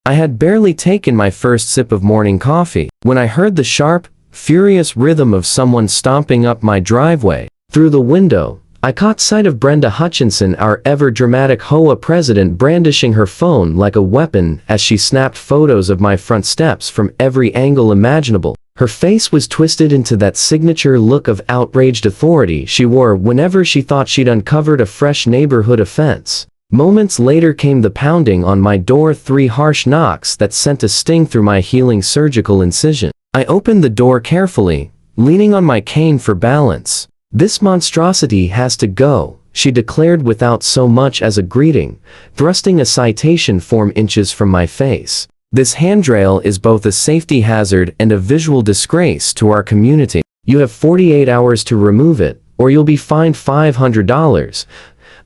I had barely taken my first sip of morning coffee when I heard the sharp, furious rhythm of someone stomping up my driveway. Through the window, I caught sight of Brenda Hutchinson, our ever-dramatic HOA president, brandishing her phone like a weapon as she snapped photos of my front steps from every angle imaginable. Her face was twisted into that signature look of outraged authority she wore whenever she thought she'd uncovered a fresh neighborhood offense. Moments later came the pounding on my door, 3 harsh knocks that sent a sting through my healing surgical incision. I opened the door carefully, leaning on my cane for balance. "This monstrosity has to go," she declared without so much as a greeting, thrusting a citation form inches from my face. "This handrail is both a safety hazard and a visual disgrace to our community. You have 48 hours to remove it, or you'll be fined $500.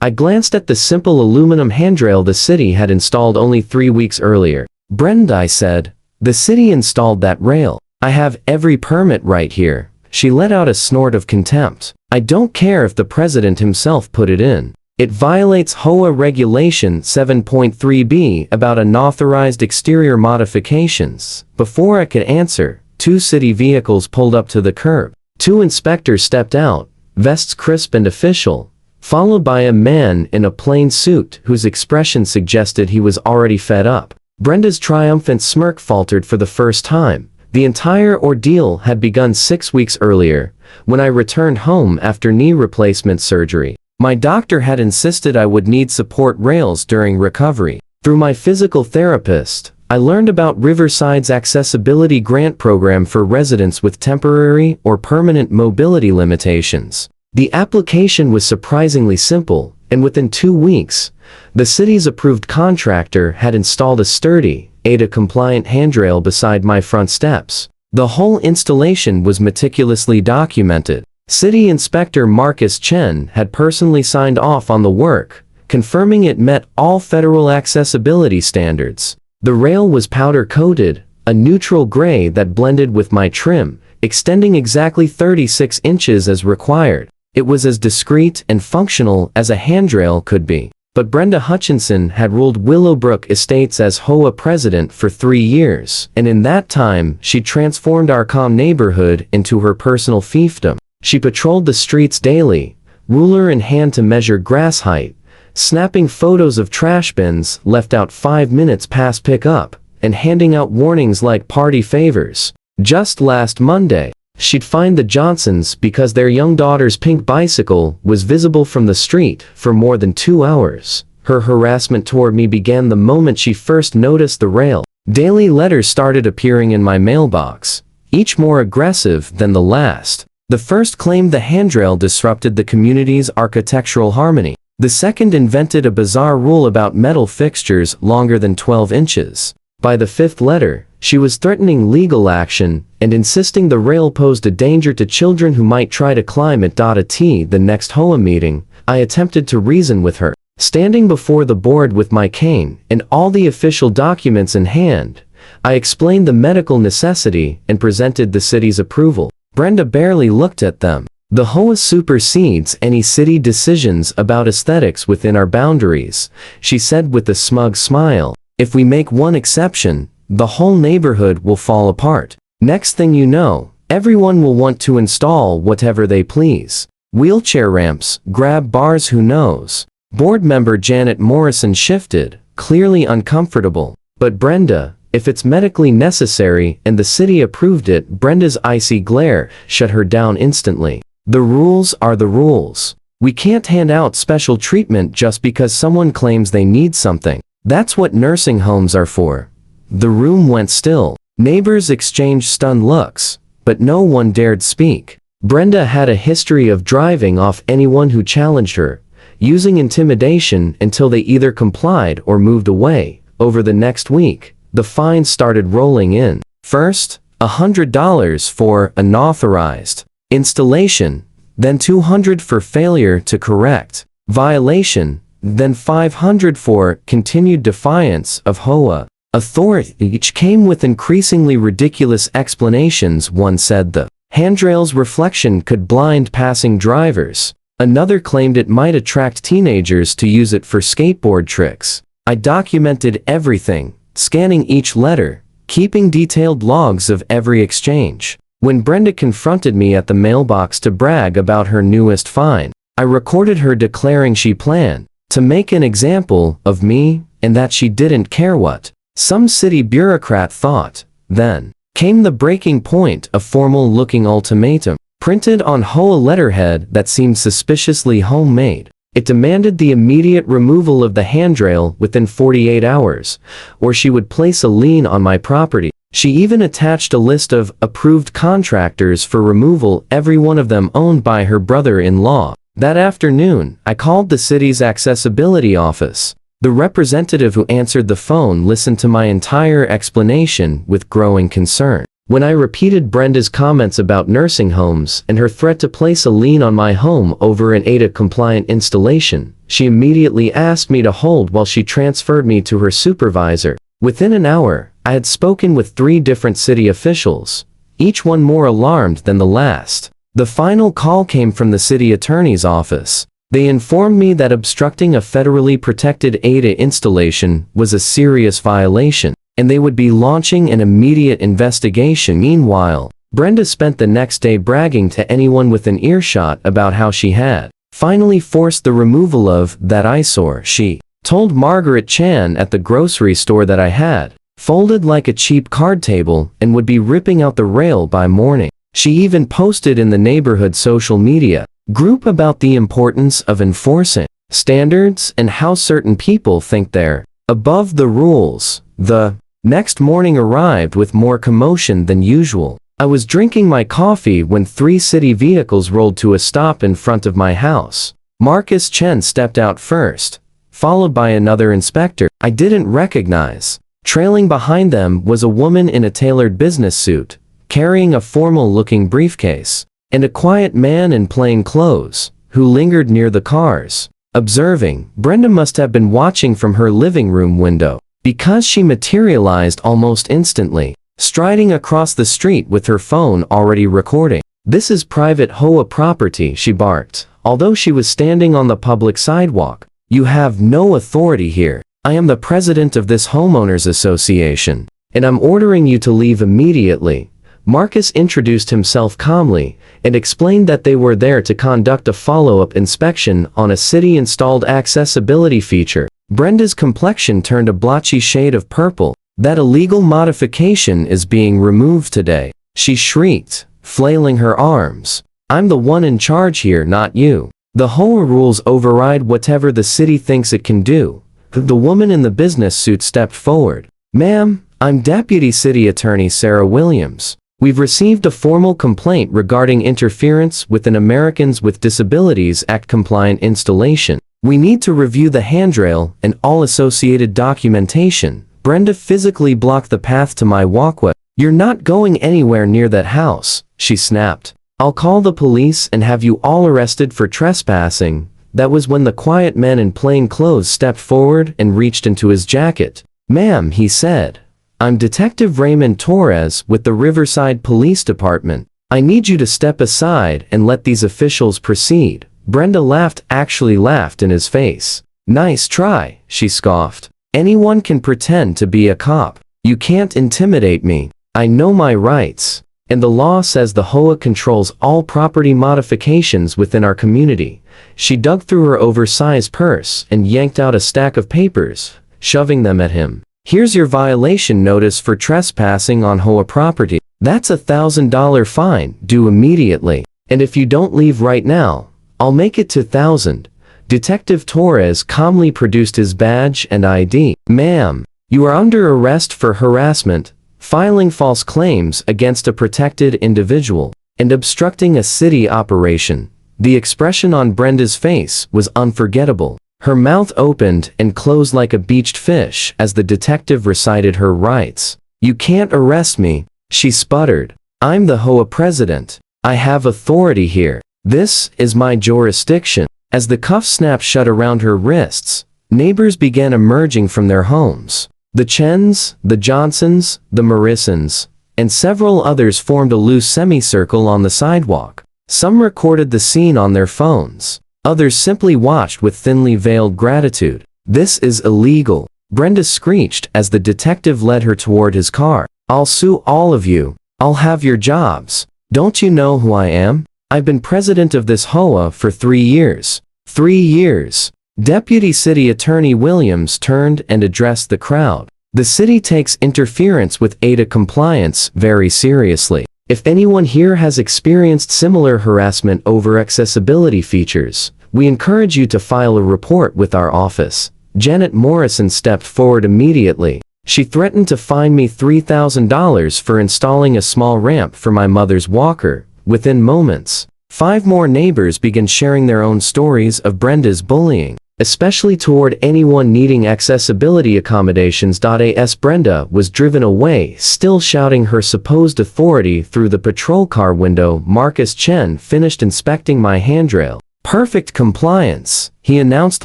I glanced at the simple aluminum handrail the city had installed only 3 weeks earlier. "Brenda," I said, "the city installed that rail. I have every permit right here." She let out a snort of contempt. "I don't care if the president himself put it in. It violates HOA Regulation 7.3b about unauthorized exterior modifications." Before I could answer, 2 city vehicles pulled up to the curb. 2 inspectors stepped out, vests crisp and official, followed by a man in a plain suit whose expression suggested he was already fed up. Brenda's triumphant smirk faltered for the first time. The entire ordeal had begun 6 weeks earlier, when I returned home after knee replacement surgery. My doctor had insisted I would need support rails during recovery. Through my physical therapist, I learned about Riverside's accessibility grant program for residents with temporary or permanent mobility limitations. The application was surprisingly simple, and within 2 weeks, the city's approved contractor had installed a sturdy, ADA-compliant handrail beside my front steps. The whole installation was meticulously documented. City Inspector Marcus Chen had personally signed off on the work, confirming it met all federal accessibility standards. The rail was powder-coated, a neutral gray that blended with my trim, extending exactly 36 inches as required. It was as discreet and functional as a handrail could be. But Brenda Hutchinson had ruled Willowbrook Estates as HOA president for 3 years, and in that time she transformed our calm neighborhood into her personal fiefdom. She patrolled the streets daily, ruler in hand to measure grass height, snapping photos of trash bins left out 5 minutes past pickup, and handing out warnings like party favors. Just last Monday, she'd fined the Johnsons because their young daughter's pink bicycle was visible from the street for more than 2 hours. Her harassment toward me began the moment she first noticed the rail. Daily letters started appearing in my mailbox, each more aggressive than the last. The first claimed the handrail disrupted the community's architectural harmony. The second invented a bizarre rule about metal fixtures longer than 12 inches. By the 5th letter, she was threatening legal action and insisting the rail posed a danger to children who might try to climb it. At the next HOA meeting, I attempted to reason with her. Standing before the board with my cane and all the official documents in hand, I explained the medical necessity and presented the city's approval. Brenda barely looked at them. "The HOA supersedes any city decisions about aesthetics within our boundaries," she said with a smug smile. "If we make one exception, the whole neighborhood will fall apart. Next thing you know, everyone will want to install whatever they please. Wheelchair ramps, grab bars, who knows?" Board member Janet Morrison shifted, clearly uncomfortable. "But Brenda, if it's medically necessary and the city approved it," Brenda's icy glare shut her down instantly. "The rules are the rules. We can't hand out special treatment just because someone claims they need something. That's what nursing homes are for." The room went still. Neighbors exchanged stunned looks, but no one dared speak. Brenda had a history of driving off anyone who challenged her, using intimidation until they either complied or moved away. Over the next week, the fines started rolling in. First, $100 for unauthorized installation, then $200 for failure to correct violation, then $500 for continued defiance of HOA authority. Each came with increasingly ridiculous explanations. One said the handrail's reflection could blind passing drivers. Another claimed it might attract teenagers to use it for skateboard tricks. I documented everything, scanning each letter, keeping detailed logs of every exchange. When Brenda confronted me at the mailbox to brag about her newest find, I recorded her declaring she planned to make an example of me and that she didn't care what some city bureaucrat thought. Then came the breaking point, a formal-looking ultimatum, printed on HOA letterhead that seemed suspiciously homemade. It demanded the immediate removal of the handrail within 48 hours, or she would place a lien on my property. She even attached a list of approved contractors for removal, every one of them owned by her brother-in-law. That afternoon, I called the city's accessibility office. The representative who answered the phone listened to my entire explanation with growing concern. When I repeated Brenda's comments about nursing homes and her threat to place a lien on my home over an HOA-compliant installation, she immediately asked me to hold while she transferred me to her supervisor. Within an hour, I had spoken with 3 different city officials, each one more alarmed than the last. The final call came from the city attorney's office. They informed me that obstructing a federally protected HOA installation was a serious violation, and they would be launching an immediate investigation. Meanwhile, Brenda spent the next day bragging to anyone within earshot about how she had finally forced the removal of that eyesore. She told Margaret Chan at the grocery store that I had folded like a cheap card table and would be ripping out the rail by morning. She even posted in the neighborhood social media group about the importance of enforcing standards and how certain people think they're above the rules. The next morning arrived with more commotion than usual. I was drinking my coffee when 3 city vehicles rolled to a stop in front of my house. Marcus Chen stepped out first, followed by another inspector I didn't recognize. Trailing behind them was a woman in a tailored business suit, carrying a formal-looking briefcase, and a quiet man in plain clothes, who lingered near the cars. Observing, Brenda must have been watching from her living room window, because she materialized almost instantly, striding across the street with her phone already recording. "This is private HOA property," she barked, although she was standing on the public sidewalk. "You have no authority here. I am the president of this homeowners association, and I'm ordering you to leave immediately." Marcus introduced himself calmly and explained that they were there to conduct a follow-up inspection on a city-installed accessibility feature. Brenda's complexion turned a blotchy shade of purple. "That illegal modification is being removed today," she shrieked, flailing her arms. "I'm the one in charge here, not you. The HOA rules override whatever the city thinks it can do." The woman in the business suit stepped forward. "Ma'am, I'm Deputy City Attorney Sarah Williams. We've received a formal complaint regarding interference with an Americans with Disabilities Act compliant installation. We need to review the handrail and all associated documentation." Brenda physically blocked the path to my walkway. "You're not going anywhere near that house," she snapped. "I'll call the police and have you all arrested for trespassing." That was when the quiet man in plain clothes stepped forward and reached into his jacket. "Ma'am," he said, "I'm Detective Raymond Torres with the Riverside Police Department. I need you to step aside and let these officials proceed." Brenda laughed, actually laughed in his face. "Nice try," she scoffed. "Anyone can pretend to be a cop. You can't intimidate me. I know my rights. And the law says the HOA controls all property modifications within our community." She dug through her oversized purse and yanked out a stack of papers, shoving them at him. "Here's your violation notice for trespassing on HOA property. That's a $1,000 fine, due immediately. And if you don't leave right now, I'll make it 2,000. Detective Torres calmly produced his badge and ID. "Ma'am, you are under arrest for harassment, filing false claims against a protected individual, and obstructing a city operation." The expression on Brenda's face was unforgettable. Her mouth opened and closed like a beached fish as the detective recited her rights. "You can't arrest me," she sputtered. "I'm the HOA president. I have authority here. This is my jurisdiction." As the cuffs snapped shut around her wrists, neighbors began emerging from their homes. The Chens, the Johnsons, the Morrisons, and several others formed a loose semicircle on the sidewalk. Some recorded the scene on their phones. Others simply watched with thinly veiled gratitude. "This is illegal. Brenda screeched as the detective led her toward his car. "I'll sue all of you. I'll have your jobs. Don't you know who I am? I've been president of this HOA for 3 years. 3 years." Deputy City Attorney Williams turned and addressed the crowd. "The city takes interference with HOA compliance very seriously. If anyone here has experienced similar harassment over accessibility features, we encourage you to file a report with our office." Janet Morrison stepped forward immediately. She threatened to fine me $3,000 for installing a small ramp for my mother's walker. Within moments, 5 more neighbors began sharing their own stories of Brenda's bullying, especially toward anyone needing accessibility accommodations. As Brenda was driven away, still shouting her supposed authority through the patrol car window, Marcus Chen finished inspecting my handrail. "Perfect compliance," he announced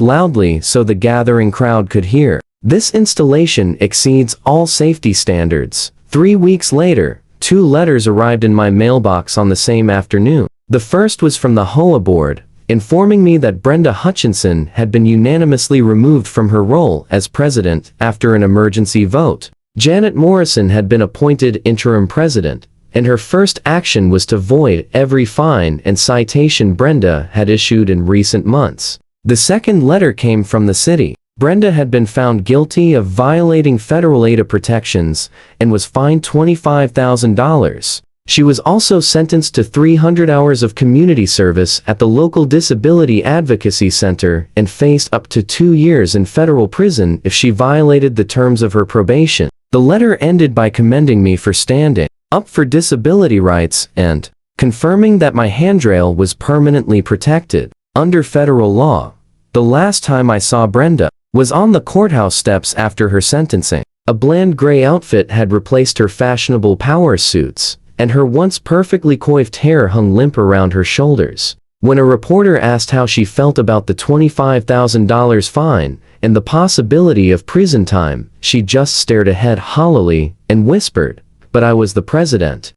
loudly so the gathering crowd could hear. "This installation exceeds all safety standards." 3 weeks later, 2 letters arrived in my mailbox on the same afternoon. The first was from the HOA board, informing me that Brenda Hutchinson had been unanimously removed from her role as president after an emergency vote. Janet Morrison had been appointed interim president, and her first action was to void every fine and citation Brenda had issued in recent months. The second letter came from the city. Brenda had been found guilty of violating federal HOA protections and was fined $25,000. She was also sentenced to 300 hours of community service at the local Disability Advocacy Center and faced up to 2 years in federal prison if she violated the terms of her probation. The letter ended by commending me for standing up for disability rights and confirming that my handrail was permanently protected under federal law. The last time I saw Brenda was on the courthouse steps after her sentencing. A bland gray outfit had replaced her fashionable power suits, and her once perfectly coiffed hair hung limp around her shoulders. When a reporter asked how she felt about the $25,000 fine and the possibility of prison time, she just stared ahead hollowly and whispered, "But I was the president."